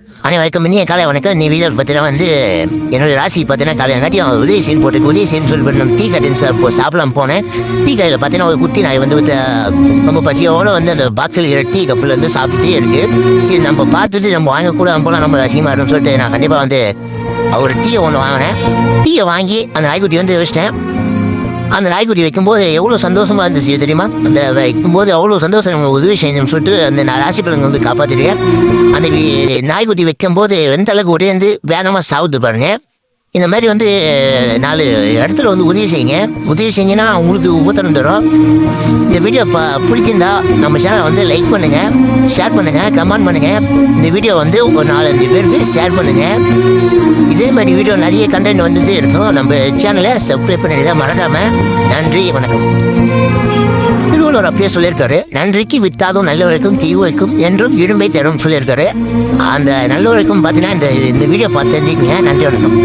அனைவருக்கும் இனிய காலை வணக்கம். நீ வீடியோ பார்த்தீங்கன்னா வந்து என்னோட ராசி பார்த்தீங்கன்னா காலையாங்காட்டியும் உதவி செய்யு போட்டு உதவி செய்யு சொல்லி நம்ம டீ கடைன்னு சார் சாப்பிடலாம் போனேன். டீ கடையில் பார்த்தீங்கன்னா ஒரு குட்டி நாய் வந்து நம்ம பசியோடு வந்து அந்த பாக்ஸில் டீ கப்பில் வந்து சாப்பிட்டுட்டே இருக்கு. சரி நம்ம பார்த்துட்டு நம்ம வாங்கக்கூட போனால் நம்ம ரசிகமாக இருக்கும்னு சொல்லிட்டு நான் கண்டிப்பாக வந்து ஒரு டீயை ஒன்று வாங்கினேன். டீயை வாங்கி அந்த நாய்க்குட்டி வந்து வச்சிட்டேன். அந்த நாய்க்குட்டி வைக்கும்போது எவ்வளோ சந்தோஷமாக இருந்துச்சு தெரியுமா? அந்த வைக்கும்போது அவ்வளோ சந்தோஷம் நம்ம உதவி செய்யணும்னு சொல்லிட்டு அந்த ராசி பலன் வந்து காப்பாற்றிடுவேன். அந்த நாய்க்குட்டி வைக்கும்போது எந்த அளவுக்கு ஒரே வந்து வேகமாக சாவுது பாருங்க. இந்த மாதிரி வந்து 4 இடத்துல வந்து உதவி செய்யுங்கன்னா உங்களுக்கு உபத்திரம் தரும். இந்த வீடியோ பிடிச்சிருந்தா நம்ம சேனலை வந்து லைக் பண்ணுங்கள், ஷேர் பண்ணுங்கள், கமெண்ட் பண்ணுங்கள். இந்த வீடியோ வந்து ஒரு 4-5 பேருக்கு ஷேர் பண்ணுங்கள். இதே மாதிரி வீடியோ நிறைய கண்டென்ட் வந்துட்டு இருக்கும். நம்ம சேனலை சப்ஸ்கிரைப் பண்ணிடுங்க மறக்காமல். நன்றி, வணக்கம். திருவள்ளுவர் அப்படியே சொல்லியிருக்காரு, நன்றிக்கு வித்தாதும் நல்லவருக்கும் தீவுக்கும் என்றும் இரும்பை தரும் சொல்லியிருக்காரு. அந்த நல்லவருக்கும் பார்த்தீங்கன்னா இந்த வீடியோ பார்த்து தெரிஞ்சுக்கங்க. நன்றி, வணக்கம்.